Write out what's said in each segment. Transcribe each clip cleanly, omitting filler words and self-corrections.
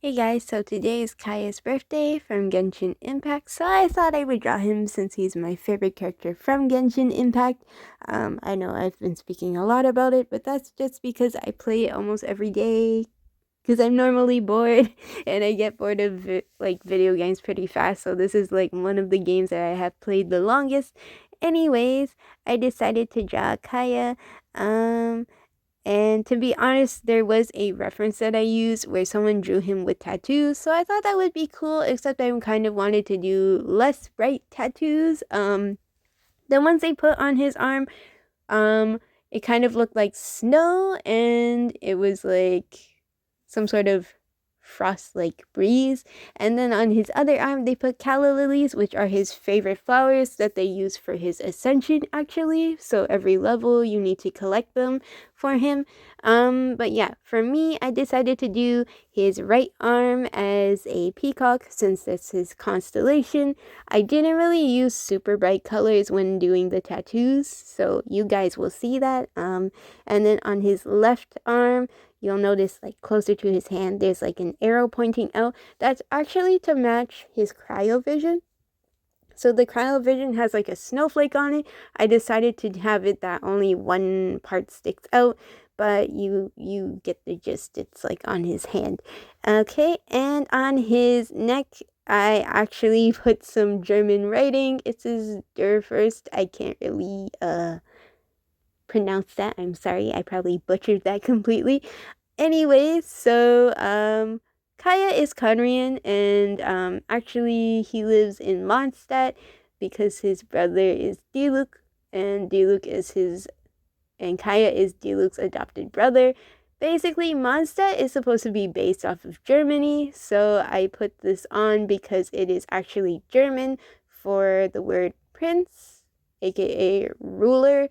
Hey guys, so today is Kaeya's birthday from Genshin Impact, so I thought I would draw him since he's my favorite character from Genshin Impact. I know I've been speaking a lot about it, but that's just because I play it almost every day because I'm normally bored and I get bored of video games pretty fast, so this is like one of the games that I have played the longest. Anyways, I decided to draw Kaeya. And to be honest, there was a reference that I used where someone drew him with tattoos, so I thought that would be cool, except I kind of wanted to do less bright tattoos. The ones they put on his arm, it kind of looked like snow, and it was like some sort of frost-like breeze. And then on his other arm, they put calla lilies, which are his favorite flowers that they use for his ascension, actually. So every level, you need to collect them for him. But yeah, for me, I decided to do his right arm as a peacock since that's his constellation. I didn't really use super bright colors when doing the tattoos, so you guys will see that. And then on his left arm, you'll notice like closer to his hand, there's like an arrow pointing out. That's actually to match his cryo vision. So the cryo vision has like a snowflake on it. I decided to have it that only one part sticks out, but you get the gist. It's like on his hand. Okay, and on his neck, I actually put some German writing. It says Der first. I can't really pronounce that. I'm sorry. I probably butchered that completely. Anyways, so Kaeya is Conrian, and actually he lives in Mondstadt because his brother is Diluc, and Kaeya is Diluc's adopted brother. Basically, Mondstadt is supposed to be based off of Germany, so I put this on because it is actually German for the word prince, aka ruler.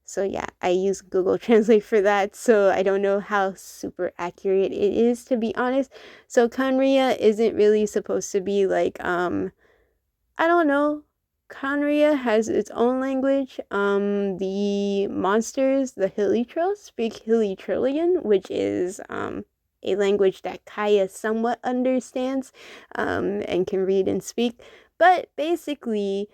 So yeah, I use Google Translate for that, so I don't know how super accurate it is, to be honest. So Kanria isn't really supposed to be like, I don't know. Kanria has its own language. The monsters, the Hilichurls, speak Hilichurlian, which is, a language that Kaeya somewhat understands, and can read and speak. But basically,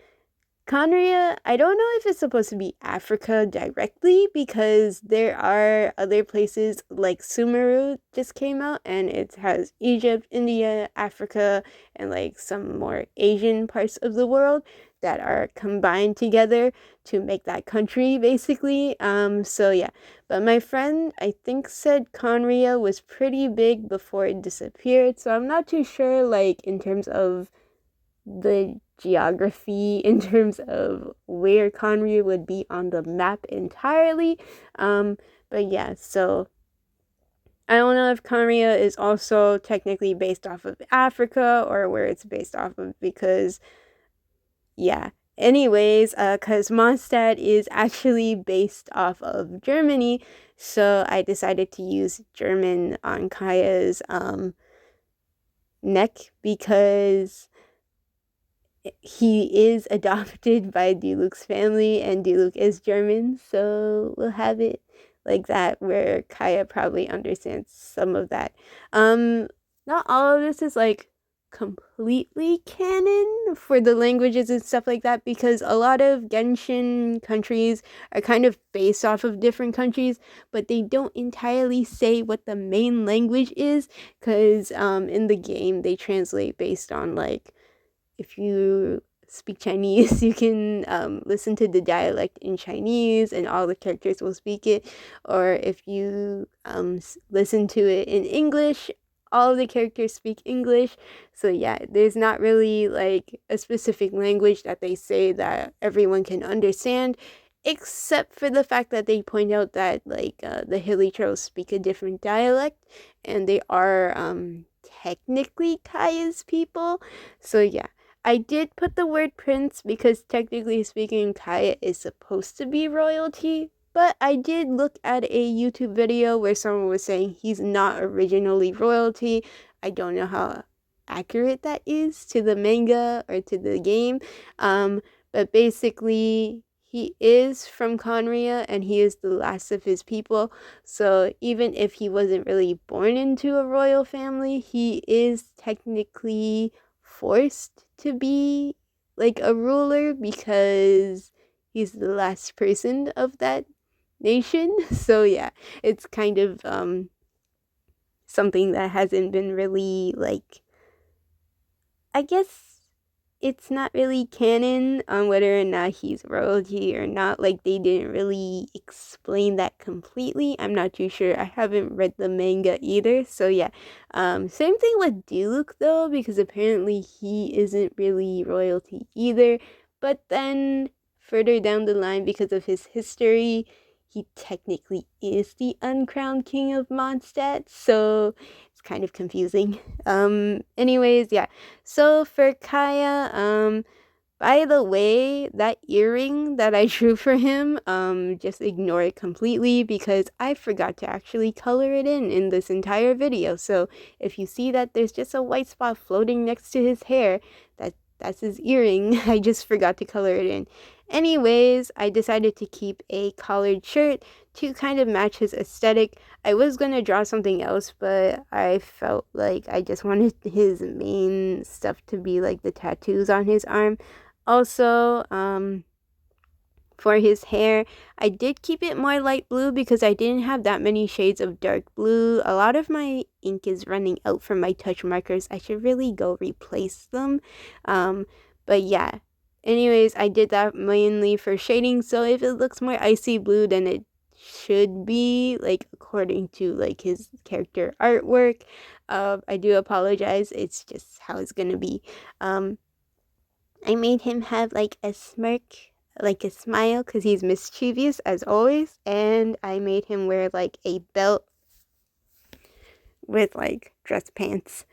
Conria, I don't know if it's supposed to be Africa directly because there are other places like Sumeru just came out and it has Egypt, India, Africa, and like some more Asian parts of the world that are combined together to make that country basically. So yeah, but my friend I think said Conria was pretty big before it disappeared, so I'm not too sure like in terms of the geography in terms of where Conria would be on the map entirely. But yeah, so I don't know if Conria is also technically based off of Africa or where it's based off of because, yeah. Anyways, because Mondstadt is actually based off of Germany, so I decided to use German on Kaya's neck because he is adopted by Diluc's family, and Diluc is German, so we'll have it like that, where Kaeya probably understands some of that. Not all of this is like completely canon for the languages and stuff like that, because a lot of Genshin countries are kind of based off of different countries, but they don't entirely say what the main language is, because in the game they translate based on like if you speak Chinese, you can listen to the dialect in Chinese and all the characters will speak it. Or if you listen to it in English, all of the characters speak English. So yeah, there's not really like a specific language that they say that everyone can understand, except for the fact that they point out that like the Hilichurls speak a different dialect and they are technically Kaya's people. So yeah, I did put the word prince because technically speaking, Kaeya is supposed to be royalty, but I did look at a YouTube video where someone was saying he's not originally royalty. I don't know how accurate that is to the manga or to the game, but basically he is from Conria and he is the last of his people. So even if he wasn't really born into a royal family, he is technically forced to be like a ruler because he's the last person of that nation. So yeah, it's kind of something that hasn't been really like, I guess it's not really canon on whether or not he's royalty or not. Like, they didn't really explain that completely. I'm not too sure. I haven't read the manga either. So yeah. Same thing with Diluc though, because apparently he isn't really royalty either. But then further down the line, because of his history, he technically is the uncrowned king of Mondstadt. So it's kind of confusing. Anyways, yeah. So for Kaeya, by the way, that earring that I drew for him, just ignore it completely because I forgot to actually color it in this entire video. So if you see that there's just a white spot floating next to his hair, that's his earring. I just forgot to color it in. Anyways, I decided to keep a collared shirt to kind of match his aesthetic. I was gonna draw something else, but I felt like I just wanted his main stuff to be like the tattoos on his arm. Also, for his hair, I did keep it more light blue because I didn't have that many shades of dark blue. A lot of my ink is running out from my touch markers. I should really go replace them. But yeah. Anyways, I did that mainly for shading, so if it looks more icy blue than it should be, like according to like his character artwork, I do apologize. It's just how it's gonna be. I made him have like a smirk, like a smile, because he's mischievous as always. And I made him wear like a belt with like dress pants,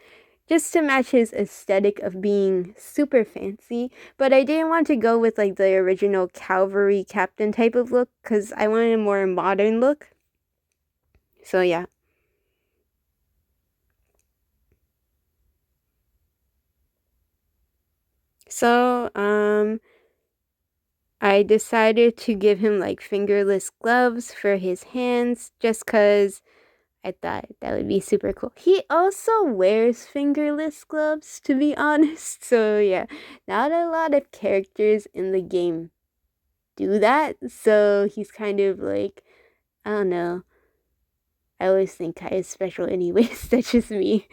just to match his aesthetic of being super fancy. But I didn't want to go with like the original cavalry captain type of look because I wanted a more modern look. So yeah. So, I decided to give him like fingerless gloves for his hands just because I thought that would be super cool. He also wears fingerless gloves, to be honest. So yeah, not a lot of characters in the game do that. So he's kind of like, I don't know. I always think Kai is special anyways. That's just me.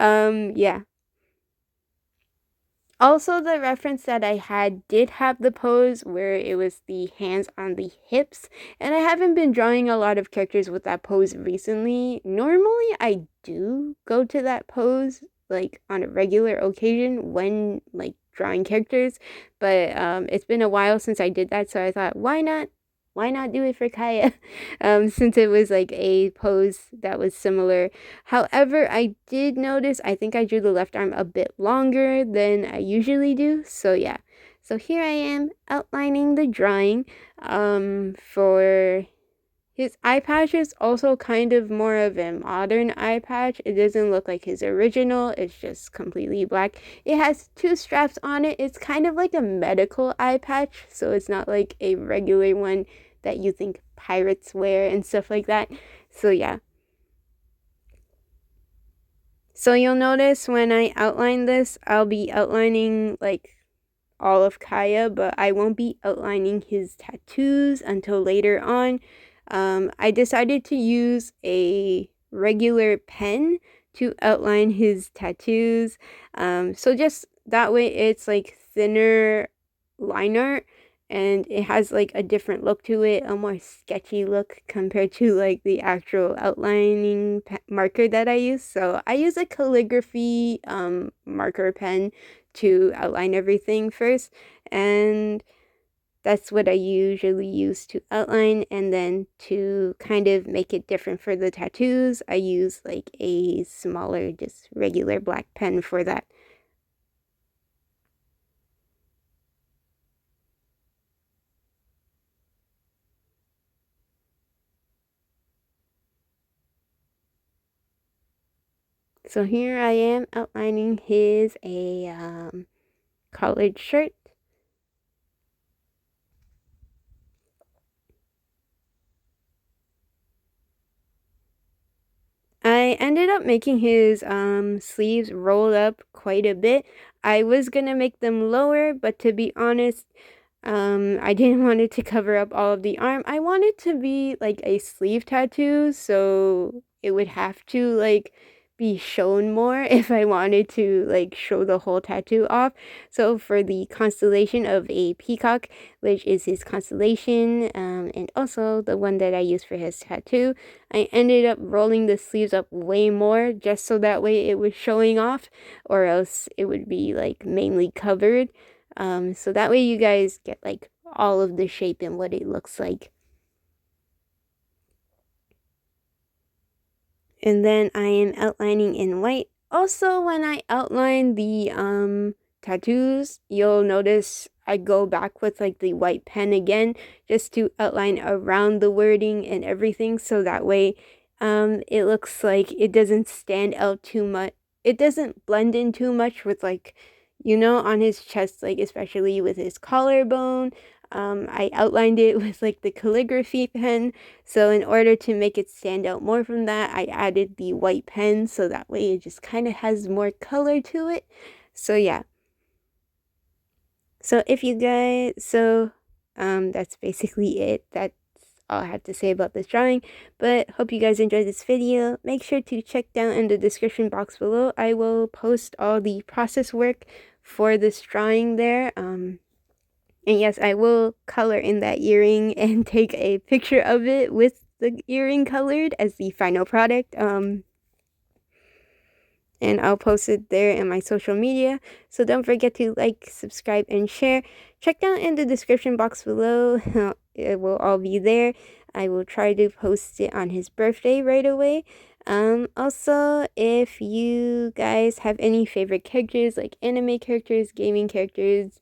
Yeah. Also, the reference that I had did have the pose where it was the hands on the hips, and I haven't been drawing a lot of characters with that pose recently. Normally, I do go to that pose like on a regular occasion when like drawing characters, but it's been a while since I did that, so I thought, why not? Why not do it for Kaeya? Since it was like a pose that was similar. However, I did notice, I think I drew the left arm a bit longer than I usually do. So yeah. So here I am outlining the drawing. For his eye patch is also kind of more of a modern eye patch. It doesn't look like his original. It's just completely black. It has two straps on it. It's kind of like a medical eye patch. So it's not like a regular one that you think pirates wear and stuff like that. So yeah. So you'll notice when I outline this, I'll be outlining like all of Kaeya, but I won't be outlining his tattoos until later on. I decided to use a regular pen to outline his tattoos. So just that way it's like thinner line art and it has like a different look to it, a more sketchy look compared to like the actual outlining marker that I use. So I use a calligraphy marker pen to outline everything first, and that's what I usually use to outline. And then to kind of make it different for the tattoos, I use like a smaller, just regular black pen for that. So here I am outlining his collared shirt. I ended up making his sleeves roll up quite a bit. I was gonna make them lower, but to be honest, I didn't want it to cover up all of the arm. I wanted to be like a sleeve tattoo, so it would have to like be shown more if I wanted to like show the whole tattoo off. So for the constellation of a peacock, which is his constellation, and also the one that I used for his tattoo, I ended up rolling the sleeves up way more just so that way it was showing off, or else it would be like mainly covered. So that way you guys get like all of the shape and what it looks like. And then I am outlining in white. Also, when I outline the tattoos, you'll notice I go back with like the white pen again just to outline around the wording and everything, so that way it looks like it doesn't stand out too much. It doesn't blend in too much with like, you know, on his chest, like especially with his collarbone. I outlined it with like the calligraphy pen, so in order to make it stand out more from that, I added the white pen, so that way it just kind of has more color to it. So yeah. So if you guys, that's basically it. That's all I have to say about this drawing. But hope you guys enjoyed this video. Make sure to check down in the description box below. I will post all the process work for this drawing there. And yes, I will color in that earring and take a picture of it with the earring colored as the final product. And I'll post it there in my social media. So don't forget to like, subscribe, and share. Check down in the description box below. It will all be there. I will try to post it on his birthday right away. Also, if you guys have any favorite characters, like anime characters, gaming characters,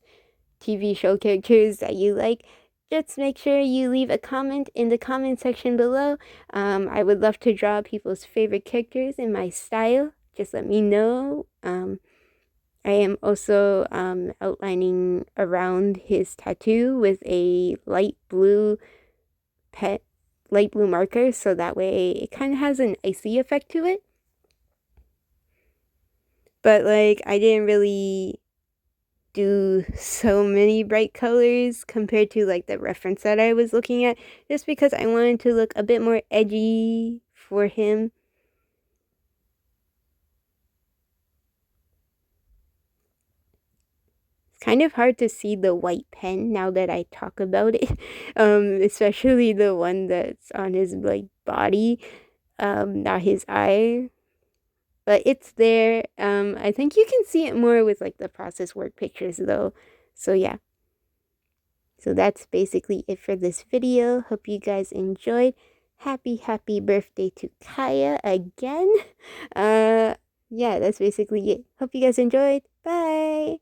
TV show characters that you like, just make sure you leave a comment in the comment section below. I would love to draw people's favorite characters in my style. Just let me know. I am also outlining around his tattoo with a light blue marker, so that way it kind of has an icy effect to it. But like, I didn't really do so many bright colors compared to like the reference that I was looking at, just because I wanted to look a bit more edgy for him. It's kind of hard to see the white pen now that I talk about it, especially the one that's on his like body, not his eye. But it's there. I think you can see it more with like the process work pictures though. So yeah. So that's basically it for this video. Hope you guys enjoyed. Happy birthday to Kaeya again. Yeah, that's basically it. Hope you guys enjoyed. Bye.